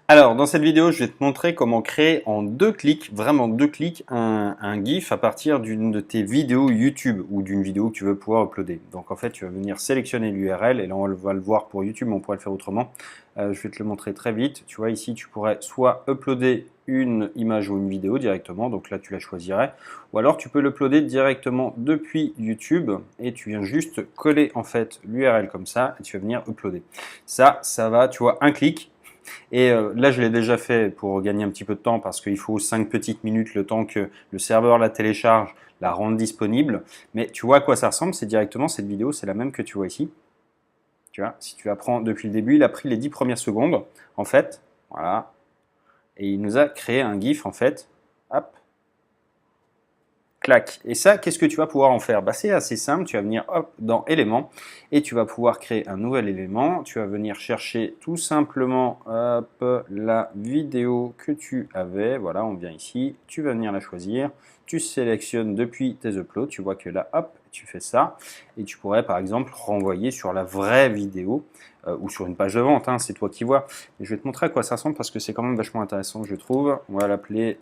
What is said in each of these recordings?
Alors, dans cette vidéo, je vais te montrer comment créer en 2 clics, vraiment 2 clics, un GIF à partir d'une de tes vidéos YouTube ou d'une vidéo que tu veux pouvoir uploader. Donc en fait, tu vas venir sélectionner l'URL et là, on va le voir pour YouTube, mais on pourrait le faire autrement. Je vais te le montrer très vite. Tu vois, ici, tu pourrais soit uploader une image ou une vidéo directement, donc là, tu la choisirais, ou alors tu peux l'uploader directement depuis YouTube et tu viens juste coller en fait l'URL comme ça et tu vas venir uploader. Ça va, tu vois, un clic. Et là, je l'ai déjà fait pour gagner un petit peu de temps parce qu'il faut 5 petites minutes le temps que le serveur la télécharge, la rende disponible. Mais tu vois à quoi ça ressemble, c'est directement cette vidéo, c'est la même que tu vois ici. Tu vois, si tu la prends depuis le début, il a pris les 10 premières secondes, en fait, voilà. Et il nous a créé un GIF, en fait, hop, clac. Et ça, qu'est-ce que tu vas pouvoir en faire? Bah, c'est assez simple, tu vas venir hop, dans éléments et tu vas pouvoir créer un nouvel élément. Tu vas venir chercher tout simplement hop, la vidéo que tu avais. Voilà, on vient ici, tu vas venir la choisir. Tu sélectionnes depuis tes uploads, tu vois que là, hop, tu fais ça. Et tu pourrais par exemple renvoyer sur la vraie vidéo ou sur une page de vente, hein, c'est toi qui vois. Et je vais te montrer à quoi ça ressemble parce que c'est quand même vachement intéressant, je trouve. On va l'appeler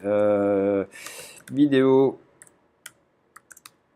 vidéo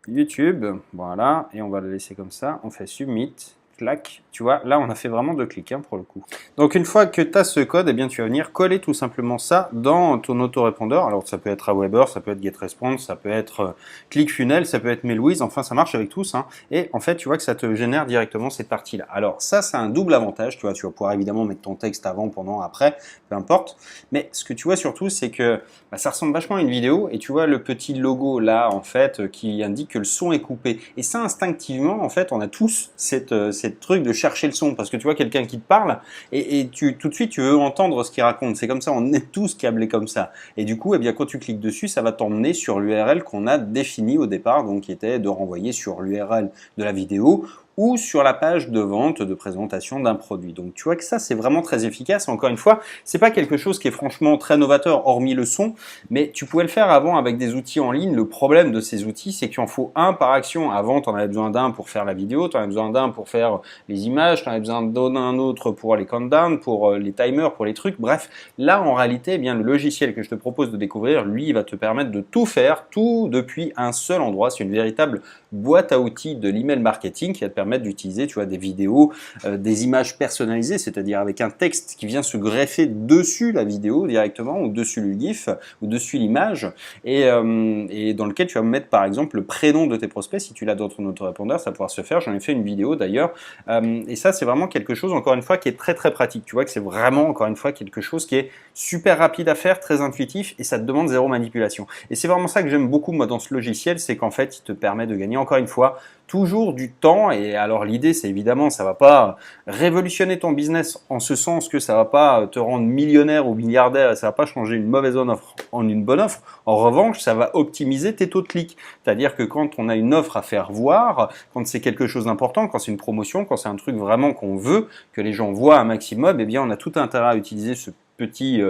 YouTube, voilà, et on va le laisser comme ça, on fait Submit, clac, tu vois, là on a fait vraiment 2 clics hein, pour le coup. Donc une fois que tu as ce code, eh bien, tu vas venir coller tout simplement ça dans ton autorépondeur, alors ça peut être Aweber, ça peut être GetResponse, ça peut être ClickFunnels, ça peut être Mailwiz, enfin ça marche avec tous, hein, et en fait tu vois que ça te génère directement cette partie-là. Alors ça, c'est un double avantage, tu vois, tu vas pouvoir évidemment mettre ton texte avant, pendant, après, peu importe, mais ce que tu vois surtout, c'est que bah, ça ressemble vachement à une vidéo, et tu vois le petit logo là, en fait, qui indique que le son est coupé, et ça instinctivement, en fait, on a tous cette truc de chercher le son, parce que tu vois quelqu'un qui te parle, et tout de suite tu veux entendre ce qu'il raconte, c'est comme ça, on est tous câblés comme ça, et du coup, eh bien, quand tu cliques dessus, ça va t'emmener sur l'URL qu'on a définie au départ, donc qui était de renvoyer sur l'URL de la vidéo, ou sur la page de vente, de présentation d'un produit. Donc tu vois que ça, c'est vraiment très efficace. Encore une fois, c'est pas quelque chose qui est franchement très novateur, hormis le son, mais tu pouvais le faire avant avec des outils en ligne. Le problème de ces outils, c'est qu'il en faut un par action. Avant, tu en avais besoin d'un pour faire la vidéo, tu en avais besoin d'un pour faire les images, tu en avais besoin d'un autre pour les countdowns, pour les timers, pour les trucs. Bref, là, en réalité, eh bien, le logiciel que je te propose de découvrir, lui, il va te permettre de tout faire, tout depuis un seul endroit. C'est une véritable boîte à outils de l'email marketing qui va te permettre d'utiliser, tu vois, des vidéos, des images personnalisées, c'est-à-dire avec un texte qui vient se greffer dessus la vidéo directement, ou dessus le GIF, ou dessus l'image, et dans lequel tu vas mettre par exemple le prénom de tes prospects. Si tu l'as dans ton autorépondeur, ça va pouvoir se faire. J'en ai fait une vidéo d'ailleurs, et ça c'est vraiment quelque chose, encore une fois, qui est très très pratique. Tu vois que c'est vraiment, encore une fois, quelque chose qui est super rapide à faire, très intuitif, et ça te demande zéro manipulation. Et c'est vraiment ça que j'aime beaucoup moi dans ce logiciel, c'est qu'en fait il te permet de gagner, encore une fois, toujours du temps. Et alors l'idée, c'est évidemment, ça va pas révolutionner ton business en ce sens que ça va pas te rendre millionnaire ou milliardaire, et ça va pas changer une mauvaise offre en une bonne offre. En revanche, ça va optimiser tes taux de clic. C'est-à-dire que quand on a une offre à faire voir, quand c'est quelque chose d'important, quand c'est une promotion, quand c'est un truc vraiment qu'on veut que les gens voient un maximum, eh bien on a tout intérêt à utiliser ce petit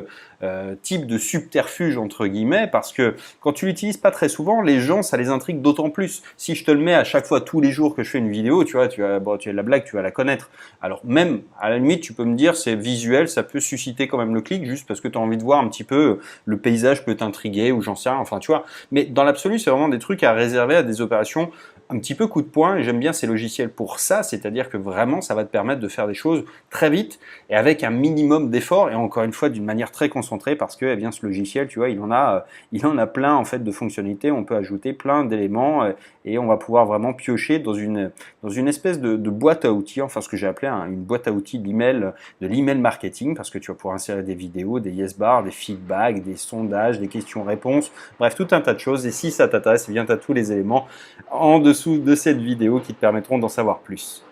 type de subterfuge entre guillemets, parce que quand tu l'utilises pas très souvent, les gens, ça les intrigue d'autant plus. Si je te le mets à chaque fois, tous les jours que je fais une vidéo, tu vois, bon, tu as la blague, tu vas la connaître. Alors même, à la limite, tu peux me dire, c'est visuel, ça peut susciter quand même le clic, juste parce que tu as envie de voir un petit peu, le paysage peut t'intriguer, ou j'en sais rien, enfin tu vois. Mais dans l'absolu, c'est vraiment des trucs à réserver à des opérations un petit peu coup de poing, et j'aime bien ces logiciels pour ça, c'est-à-dire que vraiment, ça va te permettre de faire des choses très vite, et avec un minimum d'effort, et encore une fois, d'une manière très concentrée, parce que eh bien, ce logiciel, tu vois, il en a plein en fait de fonctionnalités, on peut ajouter plein d'éléments, et on va pouvoir vraiment piocher dans une espèce de boîte à outils, enfin ce que j'ai appelé une boîte à outils de l'email marketing, parce que tu vas pouvoir insérer des vidéos, des yes bars, des feedbacks, des sondages, des questions-réponses, bref, tout un tas de choses. Et si ça t'intéresse, eh bien, tu as tous les éléments en dessous de cette vidéo qui te permettront d'en savoir plus.